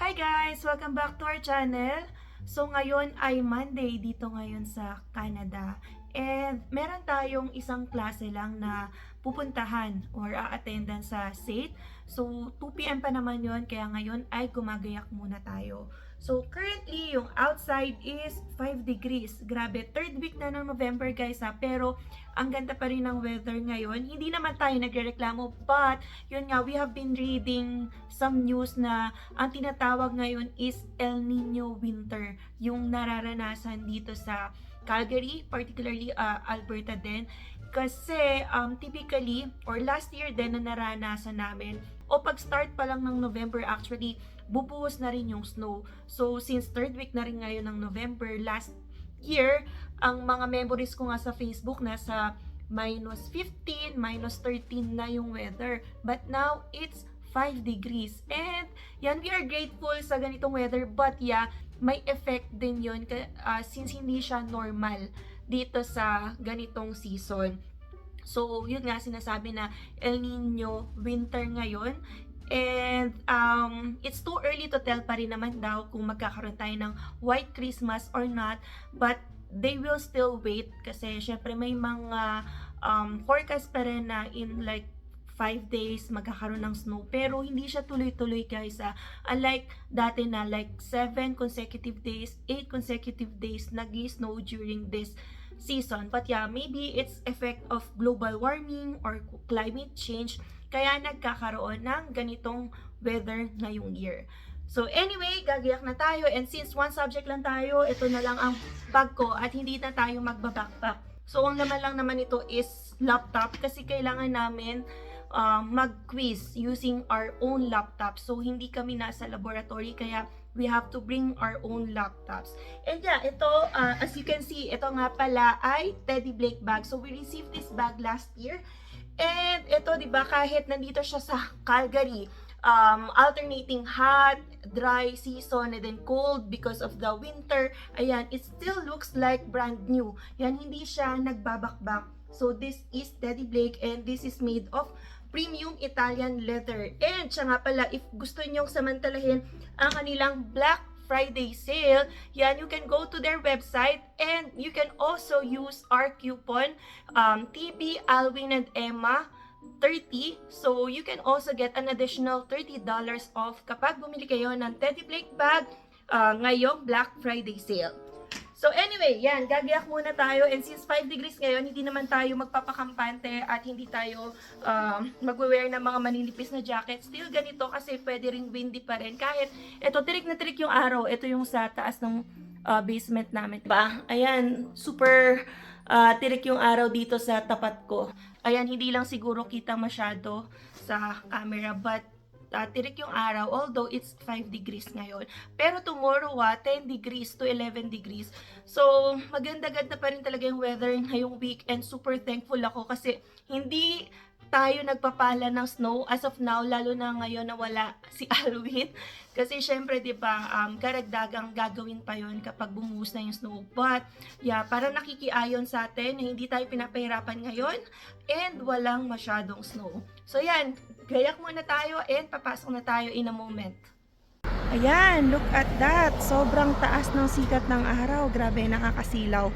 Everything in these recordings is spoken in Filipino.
Hi guys! Welcome back to our channel. So ngayon ay Monday dito ngayon sa Canada. And meron tayong isang klase lang na pupuntahan or a-attendan sa SAIT. So 2 PM pa naman yon, kaya ngayon ay gumagayak muna tayo. So currently yung outside is 5 degrees. Grabe, third week na ng November guys ha. Pero ang ganda pa rin ng weather ngayon. Hindi naman tayo nagrereklamo, but yun nga, we have been reading some news na ang tinatawag ngayon is El Nino winter, yung nararanasan dito sa Calgary, particularly Alberta din. Kasi typically, or last year din na naranasan namin, o pag-start pa lang ng November actually, bubuhos na rin yung snow. So since third week na rin ngayon ng November, last year, ang mga memories ko nga sa Facebook nasa -15, -13 na yung weather. But now, it's 5 degrees. And yan, we are grateful sa ganitong weather. But yeah, may effect din yun since hindi siya normal dito sa ganitong season. So, yun nga sinasabi na El Nino winter ngayon. And it's too early to tell pa rin naman daw kung magkakaroon tayo ng White Christmas or not. But they will still wait kasi syempre may mga forecast pa rin na in like 5 days magkakaroon ng snow, pero hindi siya tuloy-tuloy guys. Unlike dati na like 7 consecutive days, 8 consecutive days nag-snow during this season. But yeah, maybe it's effect of global warming or climate change kaya nagkakaroon ng ganitong weather ngayong year. So anyway, gagayak na tayo, and since one subject lang tayo, ito na lang ang bag ko at hindi na tayo magbabackpack. So ang laman lang naman ito is laptop kasi kailangan namin mag-quiz using our own laptop. So hindi kami nasa laboratory kaya we have to bring our own laptops. And yeah, ito as you can see, ito nga pala ay Teddy Blake bag. So we received this bag last year. And ito, 'di ba, kahit nandito siya sa Calgary, alternating hot, dry season and then cold because of the winter, ayan, it still looks like brand new. Yan, hindi siya nagbabakbak. So this is Teddy Blake and this is made of premium Italian leather. And siya nga pala, if gusto nyong samantalahin ang kanilang Black Friday sale, yan, you can go to their website and you can also use our coupon TB, Alwin, and Emma 30. So you can also get an additional $30 off kapag bumili kayo ng Teddy Blake bag ngayong Black Friday sale. So anyway, yan, gagayak muna tayo, and since 5 degrees ngayon, hindi naman tayo magpapakampante at hindi tayo magwe-wear ng mga maninipis na jacket. Still ganito kasi pwede ring windy pa rin. Kahit ito, tirik na tirik yung araw. Ito yung sa taas ng basement namin. Diba? Ayan, super tirik yung araw dito sa tapat ko. Ayan, hindi lang siguro kita masyado sa camera, but tirik yung araw, although it's 5 degrees ngayon. Pero tomorrow 10 degrees to 11 degrees. So, maganda-ganda pa rin talaga yung weather ngayong week, and super thankful ako kasi hindi tayo nagpapala ng snow as of now, lalo na ngayon na wala si Alwin. Kasi syempre, di ba, karagdagang gagawin pa yon kapag bumuhos na yung snow. But, yeah, para nakikiayon sa atin na hindi tayo pinapahirapan ngayon and walang masyadong snow. So, yan, gayak muna tayo and papasok na tayo in a moment. Ayan, look at that. Sobrang taas ng sikat ng araw. Grabe, nakakasilaw.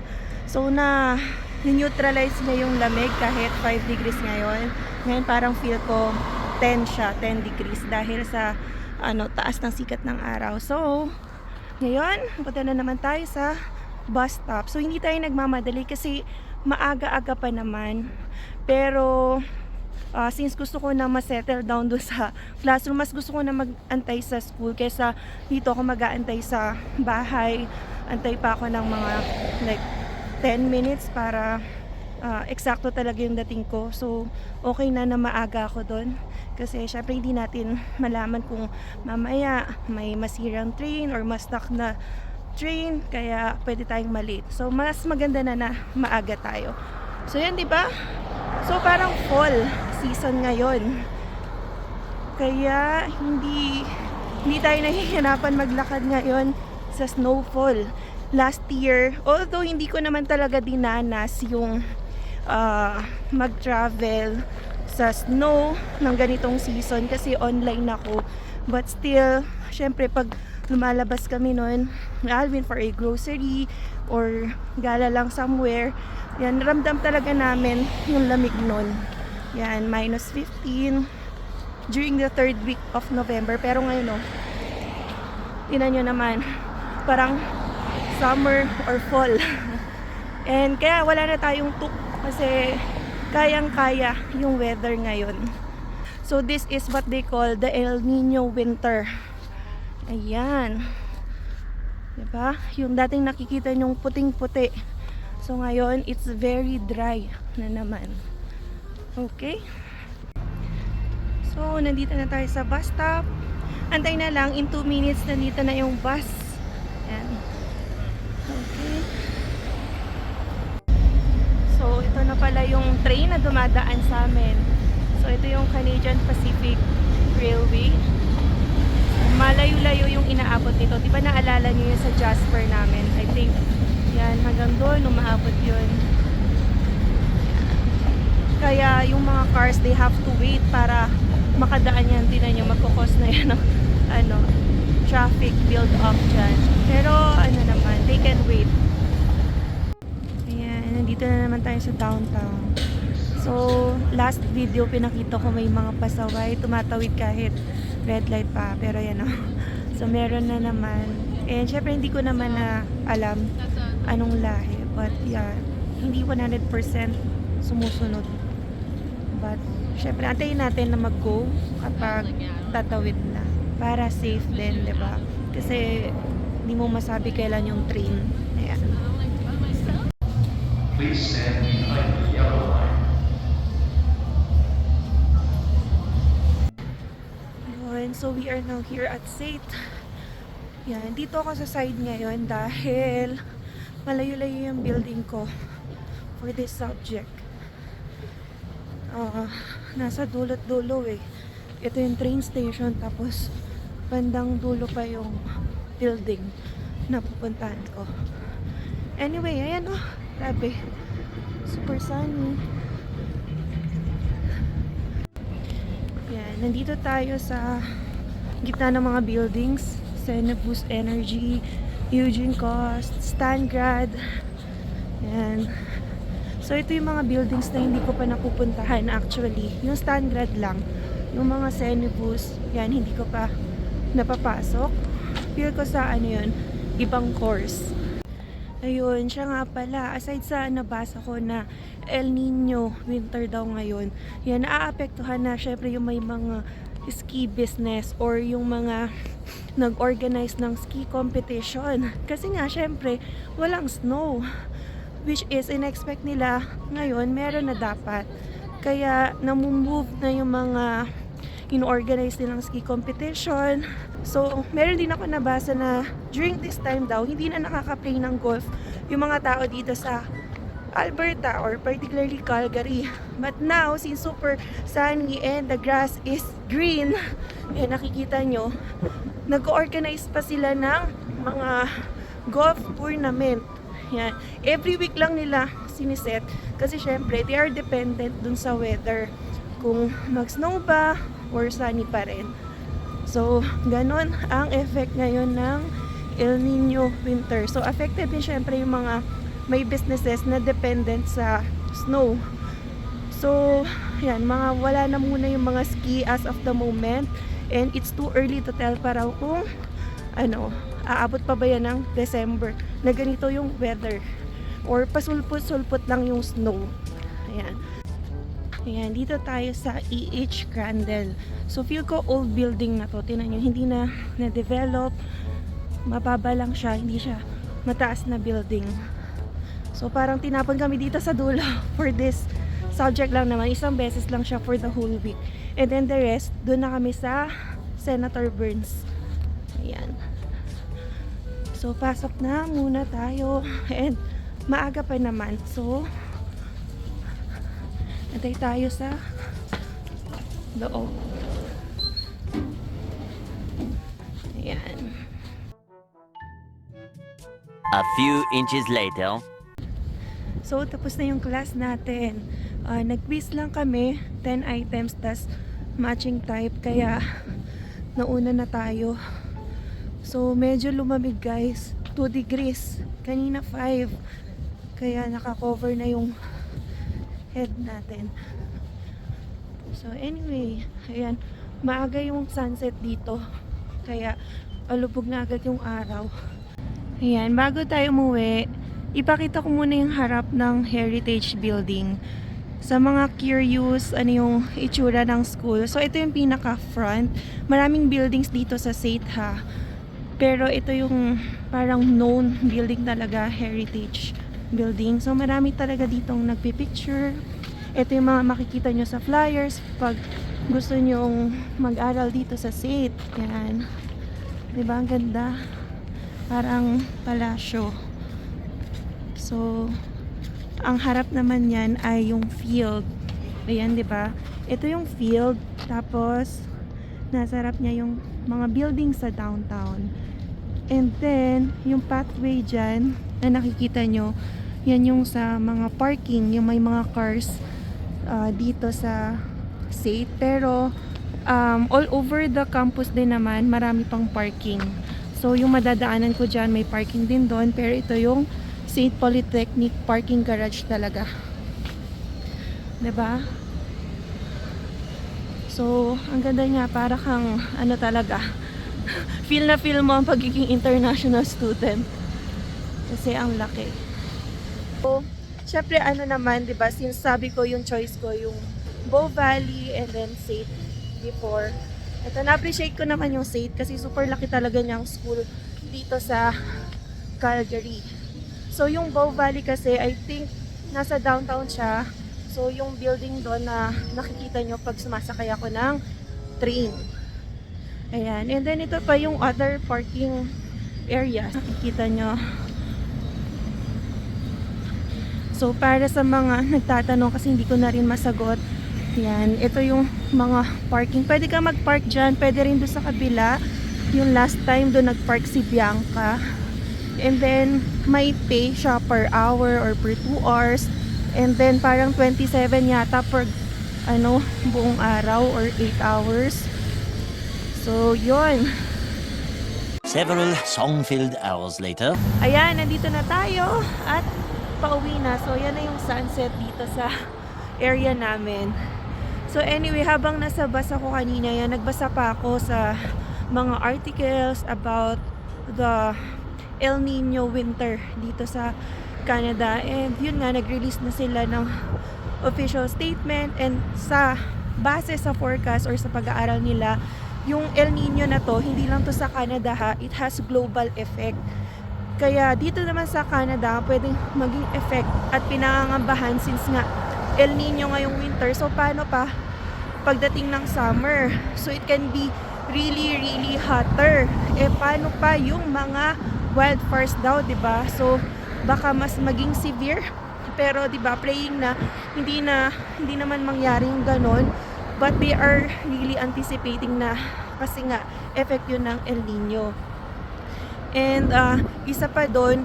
So, neutralize niya yung lamig kahit 5 degrees ngayon. Ngayon parang feel ko 10 siya, 10 degrees dahil sa taas ng sikat ng araw. So, ngayon, punta na naman tayo sa bus stop. So, hindi tayo nagmamadali kasi maaga-aga pa naman. Pero, since gusto ko na ma-settle down doon sa classroom, mas gusto ko na mag-antay sa school kaysa dito ako mag-aantay sa bahay. Antay pa ako ng mga like 10 minutes para eksakto talaga yung dating ko. So, okay na maaga ako doon. Kasi syempre hindi natin malaman kung mamaya may masirang train or ma-stuck na train. Kaya pwede tayong malate. So, mas maganda na maaga tayo. So, yan, di ba? So, parang fall season ngayon. Kaya, hindi tayo nahihirapan maglakad ngayon sa snowfall. Last year, although hindi ko naman talaga dinanas yung mag-travel sa snow ng ganitong season kasi online ako, But still, syempre pag lumalabas kami nun, Alvin for a grocery or gala lang somewhere, yan, ramdam talaga namin yung lamig nun. Yan, -15 during the 3rd week of November. Pero ngayon, no, tinan nyo naman, parang summer or fall. And kaya wala na tayong tuk kasi kayang-kaya yung weather ngayon. So this is what they call the El Nino winter. Ayan. Diba? Yung dating nakikita nyong puting-puti. So ngayon, it's very dry na naman. Okay? So, nandito na tayo sa bus stop. Antay na lang, in 2 minutes, nandito na yung bus. Ayan. Okay. So, ito na pala yung train na dumadaan sa amin. So, ito yung Canadian Pacific Railway. Malayo-layo yung inaabot nito. Di ba naalala nyo yun sa Jasper namin? I think, yan, hanggang doon, umaabot yun. Kaya, yung mga cars, they have to wait para makadaan yan. Tinan nyo, magkukos na yan ng traffic build up dyan. Pero, ano naman, they can wait. Ayan, nandito na naman tayo sa downtown. So, last video pinakita ko may mga pasaway, tumatawid kahit red light pa, pero yan o. So, meron na naman. And syempre, hindi ko naman na alam anong lahi. But, yeah, hindi 100% sumusunod. But, syempre, antayin natin na mag-go kapag tatawid na. Para safe din, diba? Kasi, hindi mo masabi kailan yung train. Ayan. Please stand behind the yellow line. So we are now here at SAIT. Yan, dito ako sa side ngayon dahil malayo-layo yung building ko for this subject. Nasa dulot-dulo eh. Ito yung train station, tapos bandang dulo pa yung building na pupuntahan ko. Anyway, ayan oh, grabe. Super sunny. Yan, nandito tayo sa gitna ng mga buildings. Cenebus Energy, Eugene Cost, Stangrad. Yan. So ito yung mga buildings na hindi ko pa napupuntahan actually. Yung Stangrad lang. Yung mga Cenebus, yan, hindi ko pa napapasok. Feel ko sa ano yun, ibang course. Ayun, siya nga pala, aside sa nabasa ko na El Nino winter daw ngayon, yan, naaapektuhan na syempre yung may mga ski business or yung mga nag-organize ng ski competition. Kasi nga, syempre, walang snow. Which is, in-expect nila, ngayon, meron na dapat. Kaya, namumove na yung mga in-organize nilang ski competition. So, meron din ako nabasa na during this time daw, hindi na nakaka-play ng golf yung mga tao dito sa Alberta or particularly Calgary. But now, since super sunny and the grass is green, yan, nakikita nyo, nag-organize pa sila ng mga golf tournament. Yan. Every week lang nila siniset kasi syempre, they are dependent dun sa weather. Kung mag-snow ba or sunny pa rin. So, ganun ang effect ngayon ng El Nino winter. So, affected din syempre yung mga may businesses na dependent sa snow. So, yan, mga wala na muna yung mga ski as of the moment. And it's too early to tell para kung ano, aabot pa ba yan ng December na ganito yung weather. Or pasulput-sulput lang yung snow. Ayan. Ayan, dito tayo sa E.H. Crandell. So, feel ko old building na to. Tingnan nyo, hindi na na-develop. Mababa lang siya, hindi siya mataas na building. So, parang tinapon kami dito sa dulo for this subject lang naman. Isang beses lang siya for the whole week. And then the rest, doon na kami sa Senator Burns. Ayan. So, pasok na muna tayo. And maaga pa naman. So, antay tayo sa loob. Ayan. A few inches later. So, tapos na yung class natin. Nag-quiz lang kami, 10 items, tas matching type. Kaya, nauna na tayo. So medyo lumamig guys, 2 degrees, kanina 5, kaya naka-cover na yung head natin. So anyway, ayan, maaga yung sunset dito, kaya alubog na agad yung araw. Ayan, bago tayo umuwi, ipakita ko muna yung harap ng Heritage Building. Sa mga curious, ano yung itsura ng school. So ito yung pinaka-front. Maraming buildings dito sa Seitha. Pero ito yung parang known building talaga, Heritage Building. So marami talaga ditong nagpipicture. Ito yung mga makikita nyo sa flyers pag gusto nyong mag-aral dito sa SAIT. Yan. Diba? Ang ganda. Parang palasyo. So, ang harap naman yan ay yung field. Ayan, diba? Ito yung field. Tapos, nasa harap niya yung mga buildings sa downtown. And then, yung pathway dyan na nakikita nyo, yan yung sa mga parking, yung may mga cars dito sa SAIT. Pero, all over the campus din naman, marami pang parking. So, yung madadaanan ko dyan, may parking din doon. Pero ito yung SAIT Polytechnic parking garage talaga. Diba? So, ang ganda niya, para kang, ano talaga, feel na feel mo ang pagiging international student. Kasi ang laki. So, syempre ano naman, diba, since sabi ko yung choice ko, yung Bow Valley and then SAIT before. Ito, na-appreciate ko naman yung SAIT kasi super laki talaga niyang school dito sa Calgary. So, yung Bow Valley kasi, I think, nasa downtown siya. So, yung building doon na nakikita nyo pag sumasakay ako ng train. Ayan. And then, ito pa yung other parking area. Nakikita nyo. So, para sa mga nagtatanong kasi hindi ko na rin masagot. Yan. Ito yung mga parking. Pwede ka mag-park dyan. Pwede rin doon sa kabila. Yung last time doon nag-park si Bianca. And then, may pay siya per hour or per 2 hours. And then, parang 27 yata per buong araw or 8 hours. So, yun. Several song-filled hours later. Ayan, nandito na tayo at pauwi na. So, yan na yung sunset dito sa area namin. So, anyway, habang nasa bus ako kanina, yan, nagbasa pa ako sa mga articles about the El Nino winter dito sa Canada. And yun nga, nag-release na sila ng official statement. And sa base sa forecast or sa pag-aaral nila, yung El Nino na to, hindi lang to sa Canada ha, it has global effect. Kaya dito naman sa Canada, pwedeng maging effect at pinangangambahan since nga El Nino ngayong winter. So paano pa pagdating ng summer? So it can be really, really hotter. Eh paano pa yung mga wildfires daw, 'di ba? So baka mas maging severe. Pero 'di ba, praying na hindi naman mangyari yung ganon. But they are really anticipating na kasi nga effect yun ng El Nino. And isa pa doon,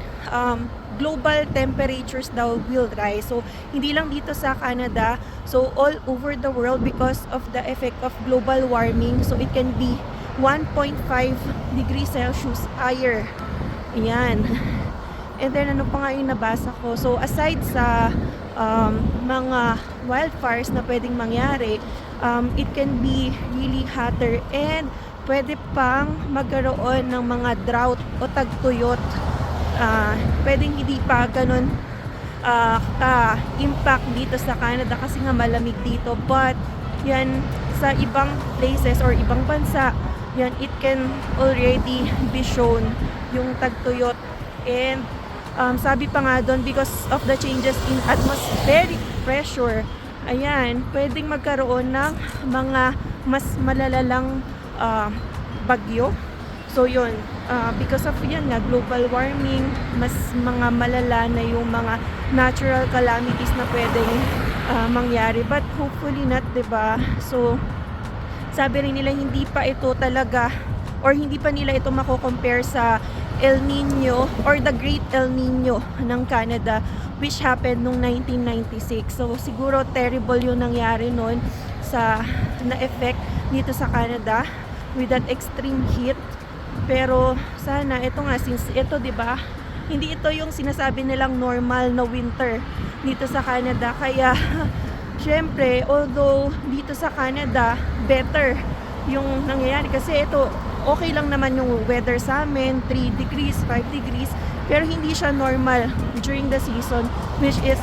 global temperatures daw will rise. So hindi lang dito sa Canada, so all over the world because of the effect of global warming. So it can be 1.5 degrees Celsius higher. Ayan. And then ano pa nga yung nabasa ko? So aside sa mga wildfires na pwedeng mangyari, it can be really hotter and pwede pang magkaroon ng mga drought o tagtuyot. Pwedeng hindi pa ganun ka-impact dito sa Canada kasi nga malamig dito. But yan, sa ibang places or ibang bansa, yan, it can already be shown yung tagtuyot. And sabi pa nga doon, because of the changes in atmospheric pressure, ayan, pwedeng magkaroon ng mga mas malalalang bagyo. So yun, because of yan nga, global warming, mas mga malala na yung mga natural calamities na pwedeng mangyari. But hopefully not, diba? So sabi rin nila hindi pa ito talaga, or hindi pa nila ito mako-compare sa El Nino or the Great El Nino ng Canada, which happened noong 1996. So siguro terrible yung nangyari noon sa na-effect dito sa Canada. with that extreme heat. Pero sana ito nga, since ito 'di ba, hindi ito yung sinasabi nilang normal na winter dito sa Canada. Kaya syempre, although dito sa Canada better yung nangyayari kasi ito okay lang naman yung weather sa amin, 3 degrees, 5 degrees, pero hindi siya normal during the season, which is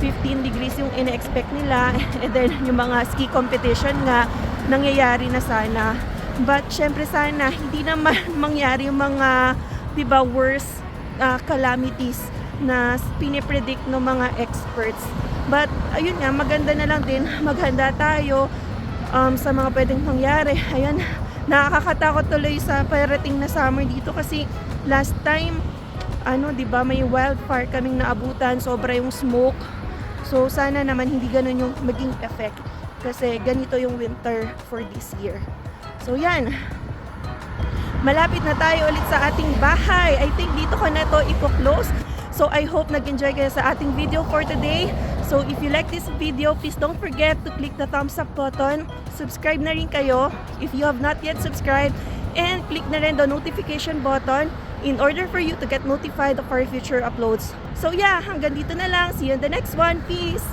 15 degrees yung ina-expect nila. And then yung mga ski competition nga nangyayari na sana. But syempre sana hindi naman mangyari yung mga 'di ba worst calamities na pinipredict ng mga experts. But ayun nga, maganda na lang din maghanda tayo sa mga pwedeng mangyari. Ayan, nakakatakot tuloy sa parating na summer dito kasi last time 'di ba, may wildfire kaming naabutan, sobra yung smoke. So sana naman hindi ganun yung maging effect kasi ganito yung winter for this year. So yan, malapit na tayo ulit sa ating bahay. I think dito ko na to i-close. So I hope nag-enjoy kayo sa ating video for today. So if you like this video, please don't forget to click the thumbs up button. Subscribe na rin kayo if you have not yet subscribed. And click na rin the notification button in order for you to get notified of our future uploads. So yeah, hanggang dito na lang. See you in the next one. Peace!